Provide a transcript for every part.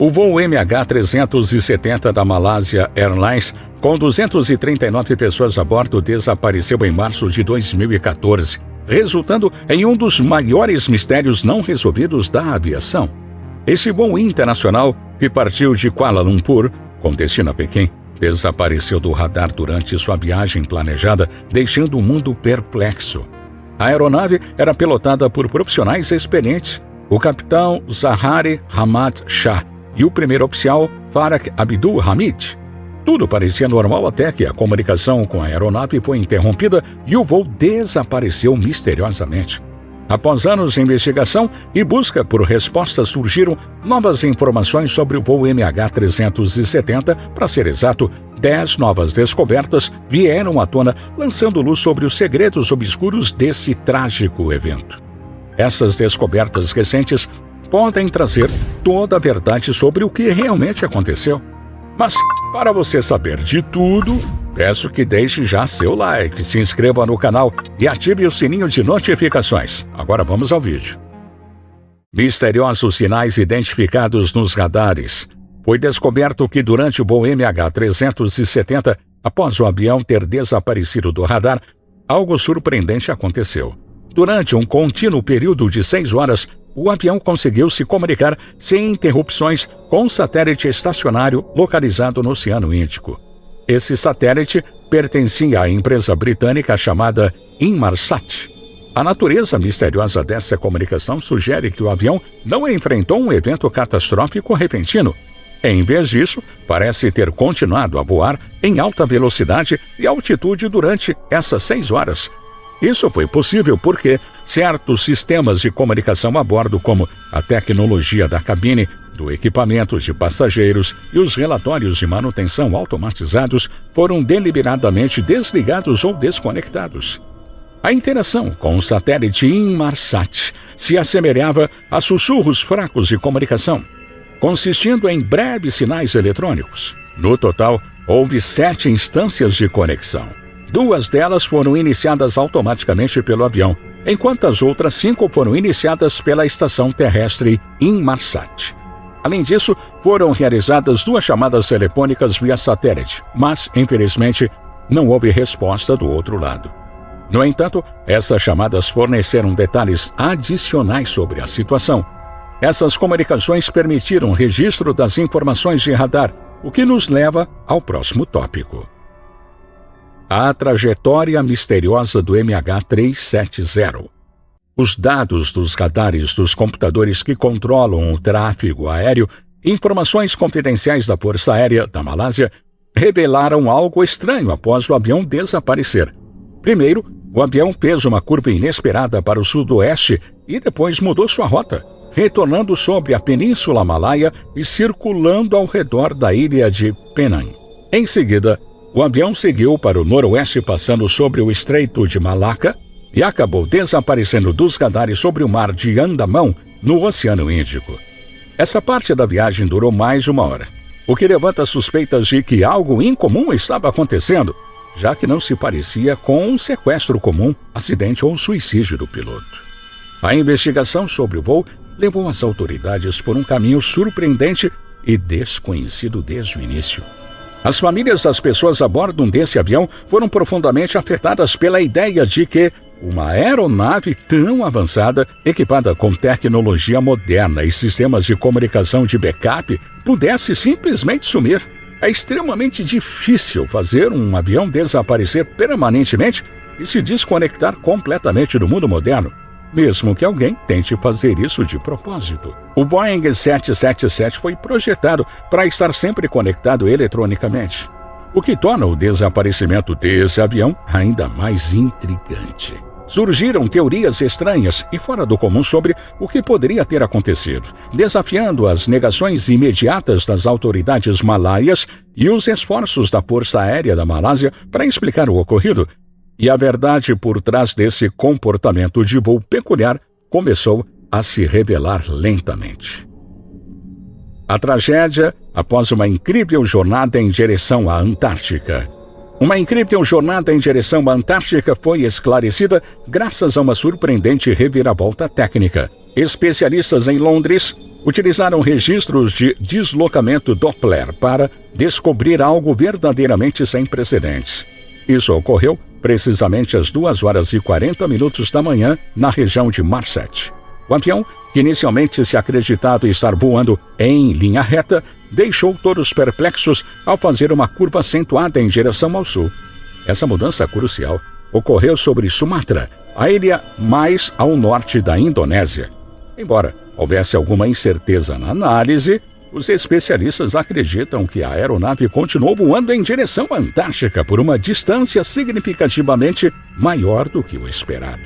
O voo MH370 da Malaysia Airlines, com 239 pessoas a bordo, desapareceu em março de 2014, resultando em um dos maiores mistérios não resolvidos da aviação. Esse voo internacional, que partiu de Kuala Lumpur, com destino a Pequim, desapareceu do radar durante sua viagem planejada, deixando o mundo perplexo. A aeronave era pilotada por profissionais experientes, o capitão Zahari Hamad Shah e o primeiro oficial Farah Abdul Hamid. Tudo parecia normal até que a comunicação com a aeronave foi interrompida e o voo desapareceu misteriosamente. Após anos de investigação e busca por respostas, surgiram novas informações sobre o voo MH370. Para ser exato, 10 novas descobertas vieram à tona, lançando luz sobre os segredos obscuros desse trágico evento. Essas descobertas recentes podem trazer toda a verdade sobre o que realmente aconteceu. Mas, para você saber de tudo, peço que deixe já seu like, se inscreva no canal e ative o sininho de notificações. Agora vamos ao vídeo. Misteriosos sinais identificados nos radares. Foi descoberto que durante o voo MH370, após o avião ter desaparecido do radar, algo surpreendente aconteceu. Durante um contínuo período de 6 horas, o avião conseguiu se comunicar sem interrupções com um satélite estacionário localizado no Oceano Índico. Esse satélite pertencia à empresa britânica chamada Inmarsat. A natureza misteriosa dessa comunicação sugere que o avião não enfrentou um evento catastrófico repentino. Em vez disso, parece ter continuado a voar em alta velocidade e altitude durante essas 6 horas. Isso foi possível porque certos sistemas de comunicação a bordo, como a tecnologia da cabine, do equipamento de passageiros e os relatórios de manutenção automatizados, foram deliberadamente desligados ou desconectados. A interação com o satélite Inmarsat se assemelhava a sussurros fracos de comunicação, consistindo em breves sinais eletrônicos. No total, houve 7 instâncias de conexão. 2 delas foram iniciadas automaticamente pelo avião, enquanto as outras 5 foram iniciadas pela estação terrestre Inmarsat. Além disso, foram realizadas 2 chamadas telefônicas via satélite, mas, infelizmente, não houve resposta do outro lado. No entanto, essas chamadas forneceram detalhes adicionais sobre a situação. Essas comunicações permitiram o registro das informações de radar, o que nos leva ao próximo tópico. A trajetória misteriosa do MH370. Os dados dos radares dos computadores que controlam o tráfego aéreo e informações confidenciais da Força Aérea da Malásia revelaram algo estranho após o avião desaparecer. Primeiro, o avião fez uma curva inesperada para o sudoeste e depois mudou sua rota, retornando sobre a Península Malaia e circulando ao redor da ilha de Penang. Em seguida, o avião seguiu para o noroeste, passando sobre o Estreito de Malacca e acabou desaparecendo dos radares sobre o mar de Andamão, no Oceano Índico. Essa parte da viagem durou mais de 1 hora, o que levanta suspeitas de que algo incomum estava acontecendo, já que não se parecia com um sequestro comum, acidente ou suicídio do piloto. A investigação sobre o voo levou as autoridades por um caminho surpreendente e desconhecido desde o início. As famílias das pessoas a bordo desse avião foram profundamente afetadas pela ideia de que uma aeronave tão avançada, equipada com tecnologia moderna e sistemas de comunicação de backup, pudesse simplesmente sumir. É extremamente difícil fazer um avião desaparecer permanentemente e se desconectar completamente do mundo moderno, mesmo que alguém tente fazer isso de propósito. O Boeing 777 foi projetado para estar sempre conectado eletronicamente, o que torna o desaparecimento desse avião ainda mais intrigante. Surgiram teorias estranhas e fora do comum sobre o que poderia ter acontecido, desafiando as negações imediatas das autoridades malaias e os esforços da Força Aérea da Malásia para explicar o ocorrido. E a verdade por trás desse comportamento de voo peculiar começou a se revelar lentamente. A tragédia após uma incrível jornada em direção à Antártica. Uma incrível jornada em direção à Antártica foi esclarecida graças a uma surpreendente reviravolta técnica. Especialistas em Londres utilizaram registros de deslocamento Doppler para descobrir algo verdadeiramente sem precedentes. Isso ocorreu precisamente às 2h40 da manhã, na região de Marset. O avião, que inicialmente se acreditava estar voando em linha reta, deixou todos perplexos ao fazer uma curva acentuada em direção ao sul. Essa mudança crucial ocorreu sobre Sumatra, a ilha mais ao norte da Indonésia. Embora houvesse alguma incerteza na análise, os especialistas acreditam que a aeronave continuou voando em direção à Antártica por uma distância significativamente maior do que o esperado.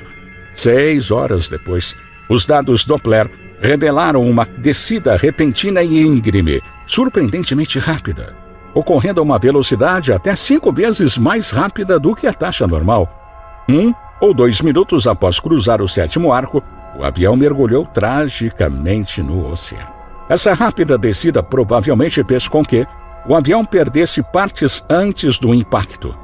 6 horas depois, os dados Doppler revelaram uma descida repentina e íngreme, surpreendentemente rápida, ocorrendo a uma velocidade até 5 vezes mais rápida do que a taxa normal. 1 ou 2 minutos após cruzar o 7º arco, o avião mergulhou tragicamente no oceano. Essa rápida descida provavelmente fez com que o avião perdesse partes antes do impacto.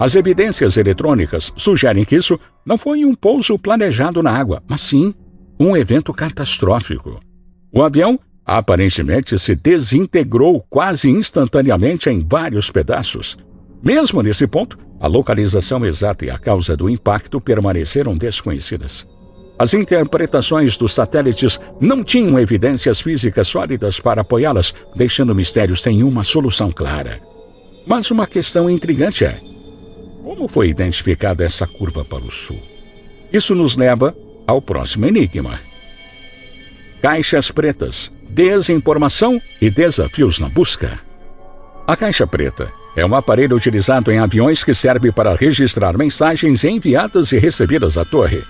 As evidências eletrônicas sugerem que isso não foi um pouso planejado na água, mas sim um evento catastrófico. O avião aparentemente se desintegrou quase instantaneamente em vários pedaços. Mesmo nesse ponto, a localização exata e a causa do impacto permaneceram desconhecidas. As interpretações dos satélites não tinham evidências físicas sólidas para apoiá-las, deixando mistérios sem uma solução clara. Mas uma questão intrigante é: como foi identificada essa curva para o sul? Isso nos leva ao próximo enigma. Caixas pretas, desinformação e desafios na busca. A caixa preta é um aparelho utilizado em aviões que serve para registrar mensagens enviadas e recebidas à torre.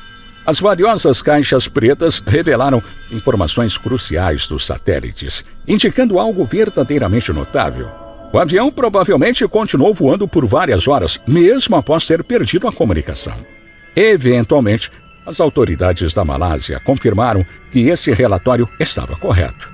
As valiosas caixas pretas revelaram informações cruciais dos satélites, indicando algo verdadeiramente notável. O avião provavelmente continuou voando por várias horas, mesmo após ter perdido a comunicação. Eventualmente, as autoridades da Malásia confirmaram que esse relatório estava correto.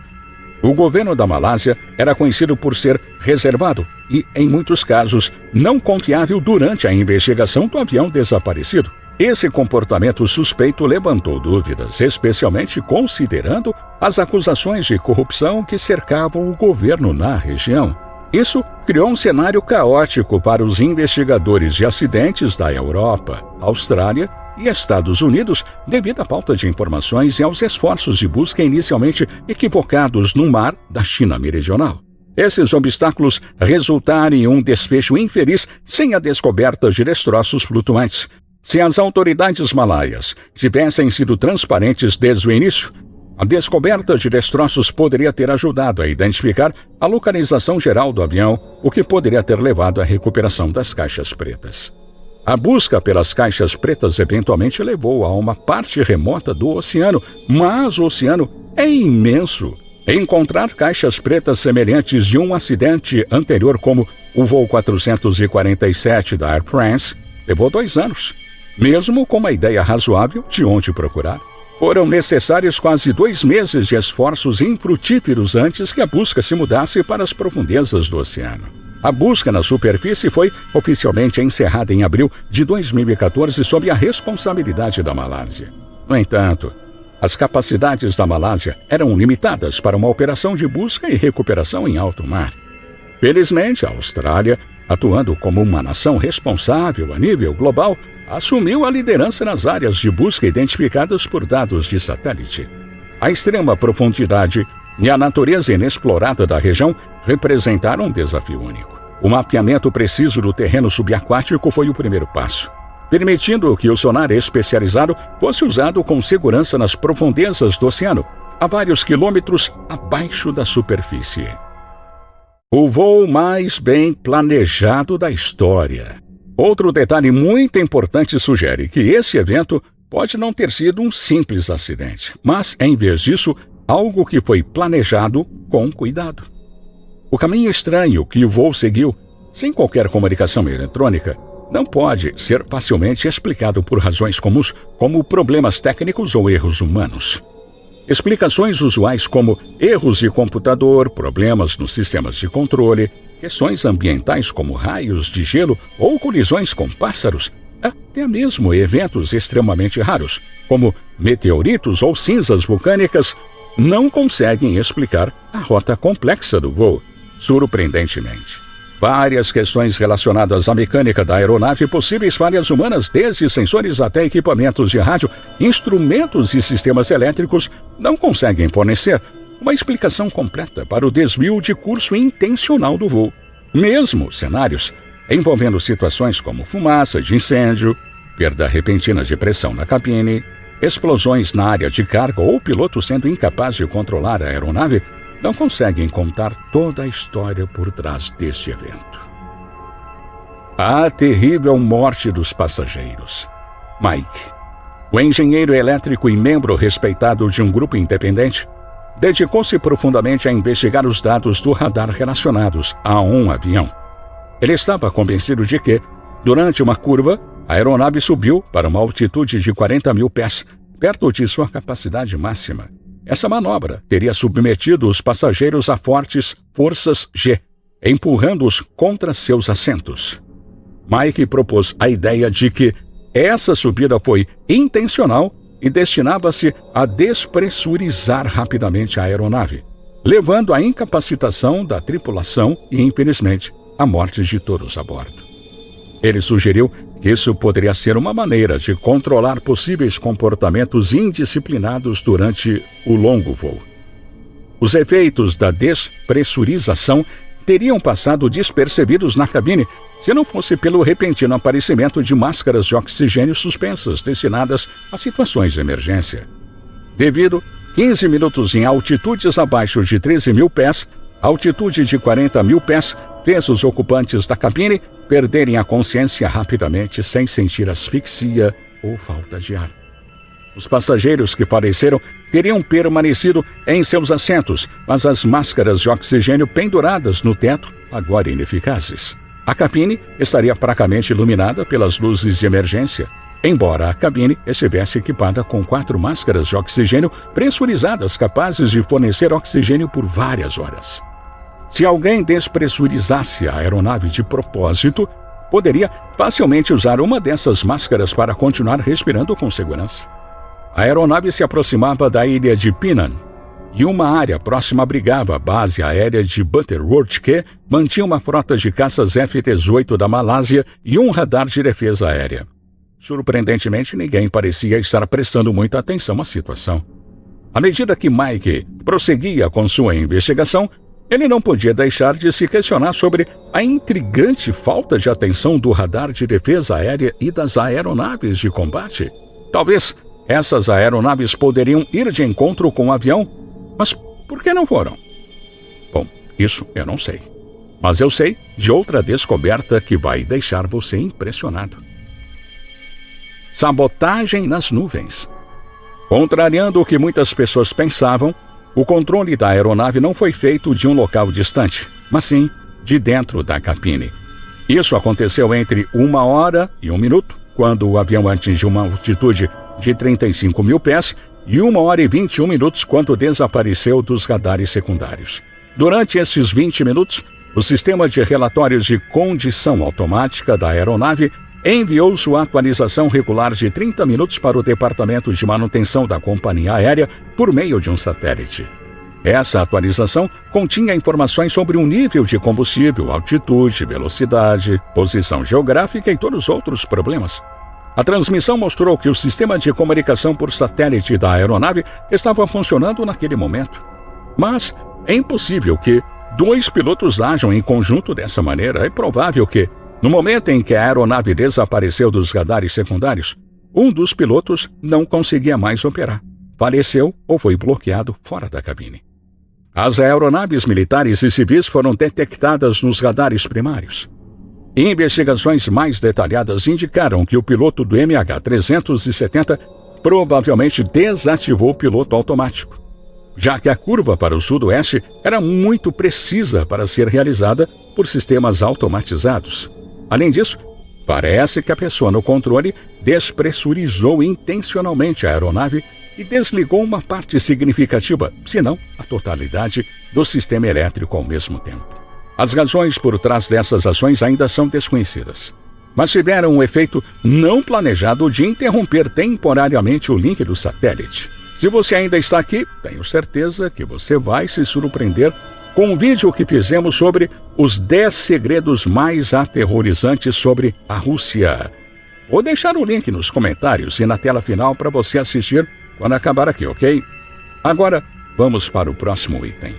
O governo da Malásia era conhecido por ser reservado e, em muitos casos, não confiável durante a investigação do avião desaparecido. Esse comportamento suspeito levantou dúvidas, especialmente considerando as acusações de corrupção que cercavam o governo na região. Isso criou um cenário caótico para os investigadores de acidentes da Europa, Austrália e Estados Unidos, devido à falta de informações e aos esforços de busca inicialmente equivocados no mar da China Meridional. Esses obstáculos resultaram em um desfecho infeliz sem a descoberta de destroços flutuantes. Se as autoridades malaias tivessem sido transparentes desde o início, a descoberta de destroços poderia ter ajudado a identificar a localização geral do avião, o que poderia ter levado à recuperação das caixas pretas. A busca pelas caixas pretas eventualmente levou a uma parte remota do oceano, mas o oceano é imenso. Encontrar caixas pretas semelhantes de um acidente anterior, como o voo 447 da Air France, levou 2 anos. Mesmo com uma ideia razoável de onde procurar, foram necessários quase 2 meses de esforços infrutíferos antes que a busca se mudasse para as profundezas do oceano. A busca na superfície foi oficialmente encerrada em abril de 2014 sob a responsabilidade da Malásia. No entanto, as capacidades da Malásia eram limitadas para uma operação de busca e recuperação em alto mar. Felizmente, a Austrália, atuando como uma nação responsável a nível global, assumiu a liderança nas áreas de busca identificadas por dados de satélite. A extrema profundidade e a natureza inexplorada da região representaram um desafio único. O mapeamento preciso do terreno subaquático foi o primeiro passo, permitindo que o sonar especializado fosse usado com segurança nas profundezas do oceano, a vários quilômetros abaixo da superfície. O voo mais bem planejado da história. Outro detalhe muito importante sugere que esse evento pode não ter sido um simples acidente, mas, em vez disso, algo que foi planejado com cuidado. O caminho estranho que o voo seguiu, sem qualquer comunicação eletrônica, não pode ser facilmente explicado por razões comuns, como problemas técnicos ou erros humanos. Explicações usuais como erros de computador, problemas nos sistemas de controle, questões ambientais como raios de gelo ou colisões com pássaros, até mesmo eventos extremamente raros, como meteoritos ou cinzas vulcânicas, não conseguem explicar a rota complexa do voo. Surpreendentemente, várias questões relacionadas à mecânica da aeronave, possíveis falhas humanas, desde sensores até equipamentos de rádio, instrumentos e sistemas elétricos, não conseguem fornecer uma explicação completa para o desvio de curso intencional do voo. Mesmo cenários envolvendo situações como fumaça de incêndio, perda repentina de pressão na cabine, explosões na área de carga ou o piloto sendo incapaz de controlar a aeronave, não conseguem contar toda a história por trás deste evento. A terrível morte dos passageiros. Mike, o engenheiro elétrico e membro respeitado de um grupo independente, dedicou-se profundamente a investigar os dados do radar relacionados a um avião. Ele estava convencido de que, durante uma curva, a aeronave subiu para uma altitude de 40 mil pés, perto de sua capacidade máxima. Essa manobra teria submetido os passageiros a fortes forças G, empurrando-os contra seus assentos. Mike propôs a ideia de que essa subida foi intencional e destinava-se a despressurizar rapidamente a aeronave, levando à incapacitação da tripulação e, infelizmente, a morte de todos a bordo. Ele sugeriu que isso poderia ser uma maneira de controlar possíveis comportamentos indisciplinados durante o longo voo. Os efeitos da despressurização teriam passado despercebidos na cabine se não fosse pelo repentino aparecimento de máscaras de oxigênio suspensas destinadas a situações de emergência. Devido 15 minutos em altitudes abaixo de 13 mil pés, altitude de 40 mil pés fez os ocupantes da cabine perderem a consciência rapidamente sem sentir asfixia ou falta de ar. Os passageiros que faleceram teriam permanecido em seus assentos, mas as máscaras de oxigênio penduradas no teto, agora ineficazes. A cabine estaria fracamente iluminada pelas luzes de emergência, embora a cabine estivesse equipada com 4 máscaras de oxigênio pressurizadas capazes de fornecer oxigênio por várias horas. Se alguém despressurizasse a aeronave de propósito, poderia facilmente usar uma dessas máscaras para continuar respirando com segurança. A aeronave se aproximava da ilha de Penang, e uma área próxima abrigava a base aérea de Butterworth, que mantinha uma frota de caças F-18 da Malásia e um radar de defesa aérea. Surpreendentemente, ninguém parecia estar prestando muita atenção à situação. À medida que Mike prosseguia com sua investigação, ele não podia deixar de se questionar sobre a intrigante falta de atenção do radar de defesa aérea e das aeronaves de combate. Talvez essas aeronaves poderiam ir de encontro com o avião, mas por que não foram? Bom, isso eu não sei. Mas eu sei de outra descoberta que vai deixar você impressionado. Sabotagem nas nuvens. Contrariando o que muitas pessoas pensavam, o controle da aeronave não foi feito de um local distante, mas sim de dentro da cabine. Isso aconteceu entre 1 hora e 1 minuto, quando o avião atingiu uma altitude de 35 mil pés, e 1 hora e 21 minutos quando desapareceu dos radares secundários. Durante esses 20 minutos, o sistema de relatórios de condição automática da aeronave enviou sua atualização regular de 30 minutos para o Departamento de Manutenção da Companhia Aérea por meio de um satélite. Essa atualização continha informações sobre o nível de combustível, altitude, velocidade, posição geográfica e todos os outros problemas. A transmissão mostrou que o sistema de comunicação por satélite da aeronave estava funcionando naquele momento. Mas é impossível que 2 pilotos ajam em conjunto dessa maneira. É provável que, no momento em que a aeronave desapareceu dos radares secundários, um dos pilotos não conseguia mais operar. Faleceu ou foi bloqueado fora da cabine. As aeronaves militares e civis foram detectadas nos radares primários. Investigações mais detalhadas indicaram que o piloto do MH370 provavelmente desativou o piloto automático, já que a curva para o sudoeste era muito precisa para ser realizada por sistemas automatizados. Além disso, parece que a pessoa no controle despressurizou intencionalmente a aeronave e desligou uma parte significativa, se não a totalidade, do sistema elétrico ao mesmo tempo. As razões por trás dessas ações ainda são desconhecidas, mas tiveram um efeito não planejado de interromper temporariamente o link do satélite. Se você ainda está aqui, tenho certeza que você vai se surpreender com um vídeo que fizemos sobre os 10 segredos mais aterrorizantes sobre a Rússia. Vou deixar o link nos comentários e na tela final para você assistir quando acabar aqui, ok? Agora, vamos para o próximo item.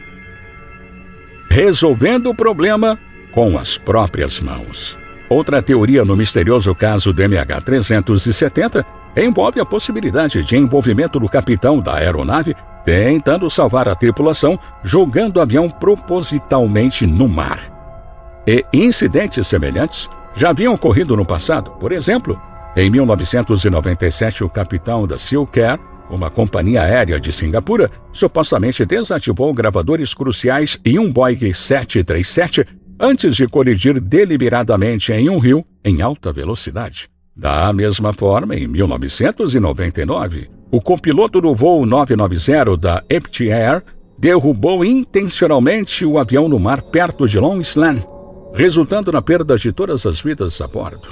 Resolvendo o problema com as próprias mãos. Outra teoria no misterioso caso do MH370 envolve a possibilidade de envolvimento do capitão da aeronave tentando salvar a tripulação, jogando o avião propositalmente no mar. E incidentes semelhantes já haviam ocorrido no passado. Por exemplo, em 1997, o capitão da SealCare, uma companhia aérea de Singapura, supostamente desativou gravadores cruciais em um Boeing 737 antes de colidir deliberadamente em um rio em alta velocidade. Da mesma forma, em 1999, o copiloto do voo 990 da Etihad derrubou intencionalmente o avião no mar perto de Long Island, resultando na perda de todas as vidas a bordo.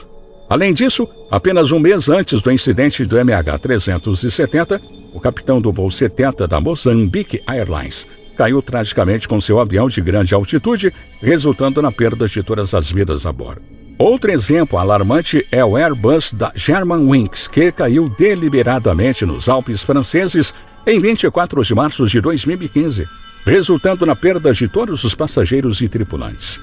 Além disso, apenas um mês antes do incidente do MH370, o capitão do voo 70 da Mozambique Airlines caiu tragicamente com seu avião de grande altitude, resultando na perda de todas as vidas a bordo. Outro exemplo alarmante é o Airbus da Germanwings, que caiu deliberadamente nos Alpes franceses em 24 de março de 2015, resultando na perda de todos os passageiros e tripulantes.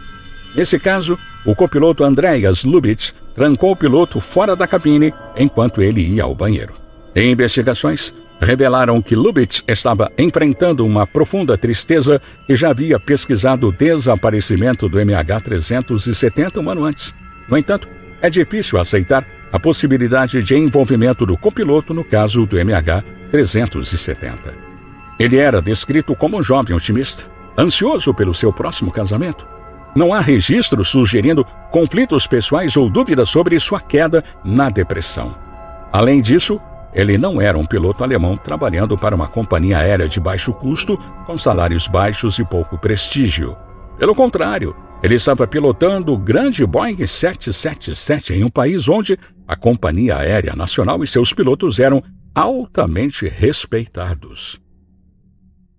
Nesse caso, o copiloto Andreas Lubitsch trancou o piloto fora da cabine enquanto ele ia ao banheiro. Em investigações, revelaram que Lubitsch estava enfrentando uma profunda tristeza e já havia pesquisado o desaparecimento do MH370 um ano antes. No entanto, é difícil aceitar a possibilidade de envolvimento do copiloto no caso do MH370. Ele era descrito como um jovem otimista, ansioso pelo seu próximo casamento. Não há registros sugerindo conflitos pessoais ou dúvidas sobre sua queda na depressão. Além disso, ele não era um piloto alemão trabalhando para uma companhia aérea de baixo custo, com salários baixos e pouco prestígio. Pelo contrário, ele estava pilotando o grande Boeing 777 em um país onde a companhia aérea nacional e seus pilotos eram altamente respeitados.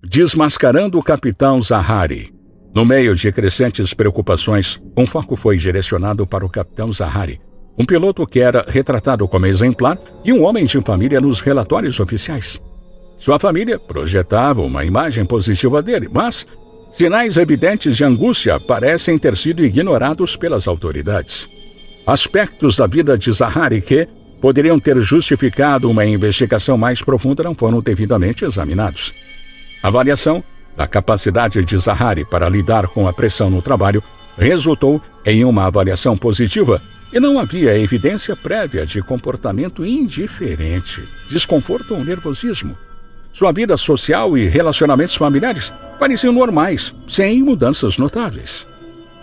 Desmascarando o capitão Zahari. No meio de crescentes preocupações, um foco foi direcionado para o capitão Zahari, um piloto que era retratado como exemplar e um homem de família nos relatórios oficiais. Sua família projetava uma imagem positiva dele, mas sinais evidentes de angústia parecem ter sido ignorados pelas autoridades. Aspectos da vida de Zahari que poderiam ter justificado uma investigação mais profunda não foram devidamente examinados. A avaliação da capacidade de Zahari para lidar com a pressão no trabalho resultou em uma avaliação positiva e não havia evidência prévia de comportamento indiferente, desconforto ou nervosismo. Sua vida social e relacionamentos familiares pareciam normais, sem mudanças notáveis.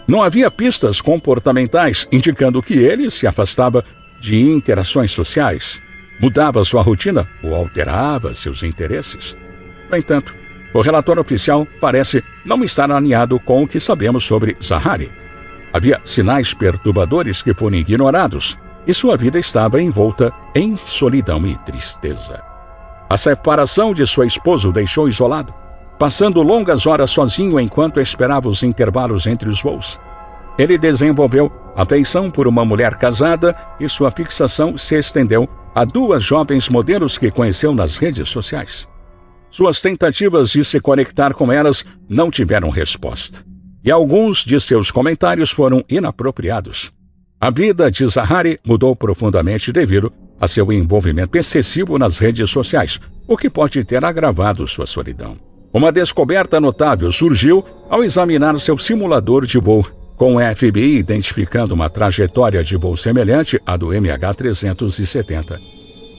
Não havia pistas comportamentais indicando que ele se afastava de interações sociais, mudava sua rotina ou alterava seus interesses. No entanto, o relatório oficial parece não estar alinhado com o que sabemos sobre Zahari. Havia sinais perturbadores que foram ignorados e sua vida estava envolta em solidão e tristeza. A separação de seu esposo o deixou isolado, passando longas horas sozinho enquanto esperava os intervalos entre os voos. Ele desenvolveu afeição por uma mulher casada e sua fixação se estendeu a 2 jovens modelos que conheceu nas redes sociais. Suas tentativas de se conectar com elas não tiveram resposta, e alguns de seus comentários foram inapropriados. A vida de Zahari mudou profundamente devido a seu envolvimento excessivo nas redes sociais, o que pode ter agravado sua solidão. Uma descoberta notável surgiu ao examinar seu simulador de voo, com o FBI identificando uma trajetória de voo semelhante à do MH370.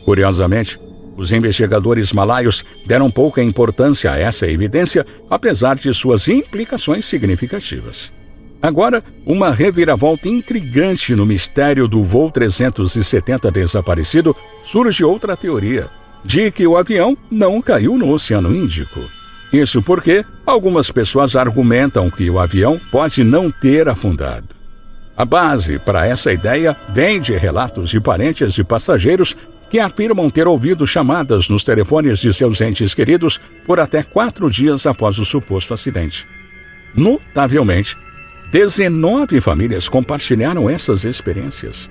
Curiosamente, os investigadores malaios deram pouca importância a essa evidência, apesar de suas implicações significativas. Agora, uma reviravolta intrigante no mistério do voo 370 desaparecido, surge outra teoria, de que o avião não caiu no Oceano Índico. Isso porque algumas pessoas argumentam que o avião pode não ter afundado. A base para essa ideia vem de relatos de parentes de passageiros que afirmam ter ouvido chamadas nos telefones de seus entes queridos por até 4 dias após o suposto acidente. Notavelmente, 19 famílias compartilharam essas experiências.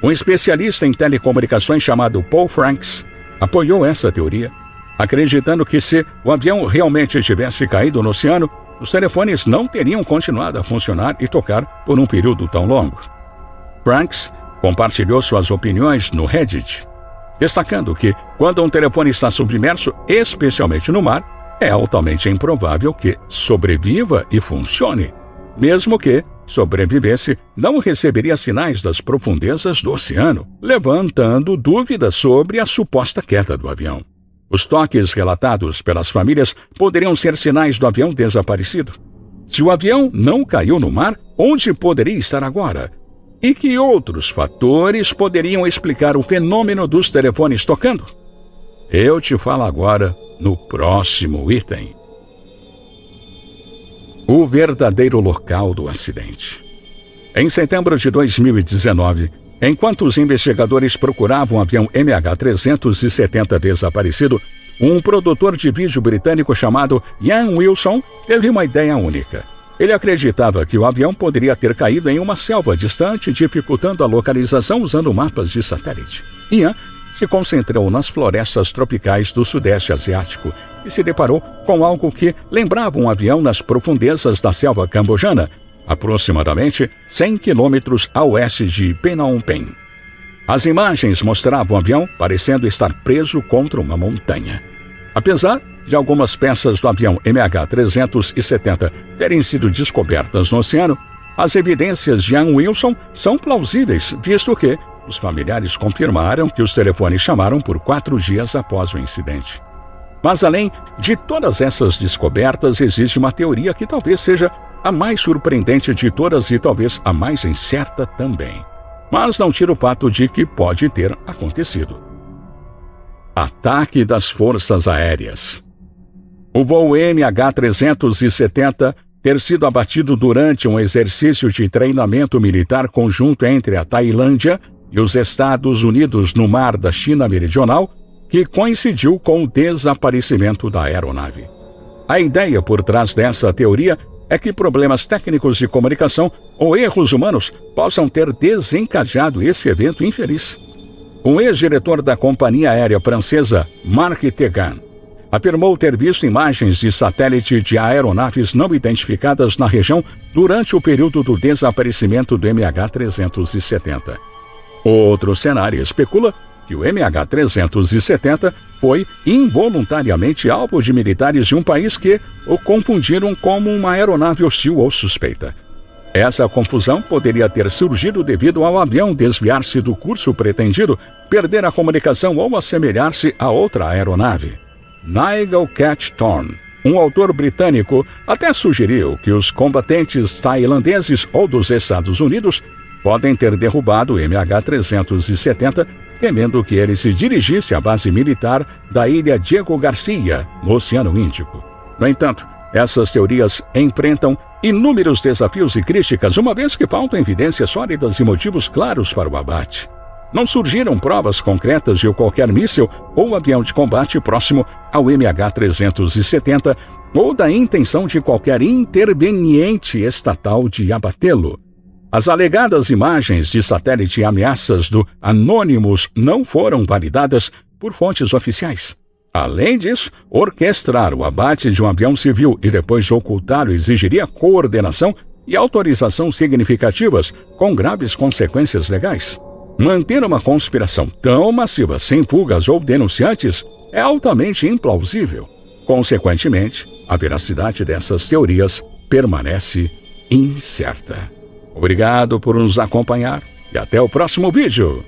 Um especialista em telecomunicações chamado Paul Franks apoiou essa teoria, acreditando que se o avião realmente tivesse caído no oceano, os telefones não teriam continuado a funcionar e tocar por um período tão longo. Franks compartilhou suas opiniões no Reddit, destacando que, quando um telefone está submerso, especialmente no mar, é altamente improvável que sobreviva e funcione. Mesmo que sobrevivesse, não receberia sinais das profundezas do oceano, levantando dúvidas sobre a suposta queda do avião. Os toques relatados pelas famílias poderiam ser sinais do avião desaparecido. Se o avião não caiu no mar, onde poderia estar agora? E que outros fatores poderiam explicar o fenômeno dos telefones tocando? Eu te falo agora no próximo item. O verdadeiro local do acidente. Em setembro de 2019, enquanto os investigadores procuravam o avião MH370 desaparecido, um produtor de vídeo britânico chamado Ian Wilson teve uma ideia única. Ele acreditava que o avião poderia ter caído em uma selva distante, dificultando a localização usando mapas de satélite. Ian se concentrou nas florestas tropicais do Sudeste Asiático e se deparou com algo que lembrava um avião nas profundezas da selva cambojana, aproximadamente 100 quilômetros a oeste de Phnom Penh. As imagens mostravam o avião parecendo estar preso contra uma montanha. Apesar de algumas peças do avião MH370 terem sido descobertas no oceano, as evidências de Ian Wilson são plausíveis, visto que os familiares confirmaram que os telefones chamaram por 4 dias após o incidente. Mas além de todas essas descobertas, existe uma teoria que talvez seja a mais surpreendente de todas e talvez a mais incerta também. Mas não tira o fato de que pode ter acontecido. Ataque das Forças Aéreas. O voo MH370 ter sido abatido durante um exercício de treinamento militar conjunto entre a Tailândia e os Estados Unidos no mar da China Meridional, que coincidiu com o desaparecimento da aeronave. A ideia por trás dessa teoria é que problemas técnicos de comunicação ou erros humanos possam ter desencadeado esse evento infeliz. Um ex-diretor da companhia aérea francesa, Marc Tegan, afirmou ter visto imagens de satélite de aeronaves não identificadas na região durante o período do desaparecimento do MH370. Outro cenário especula que o MH370 foi involuntariamente alvo de militares de um país que o confundiram como uma aeronave hostil ou suspeita. Essa confusão poderia ter surgido devido ao avião desviar-se do curso pretendido, perder a comunicação ou assemelhar-se a outra aeronave. Nigel Catchthorne, um autor britânico, até sugeriu que os combatentes tailandeses ou dos Estados Unidos podem ter derrubado o MH370, temendo que ele se dirigisse à base militar da ilha Diego Garcia, no Oceano Índico. No entanto, essas teorias enfrentam inúmeros desafios e críticas, uma vez que faltam evidências sólidas e motivos claros para o abate. Não surgiram provas concretas de qualquer míssil ou avião de combate próximo ao MH370 ou da intenção de qualquer interveniente estatal de abatê-lo. As alegadas imagens de satélite e ameaças do Anonymous não foram validadas por fontes oficiais. Além disso, orquestrar o abate de um avião civil e depois ocultá-lo exigiria coordenação e autorização significativas, com graves consequências legais. Manter uma conspiração tão massiva sem fugas ou denunciantes é altamente implausível. Consequentemente, a veracidade dessas teorias permanece incerta. Obrigado por nos acompanhar e até o próximo vídeo.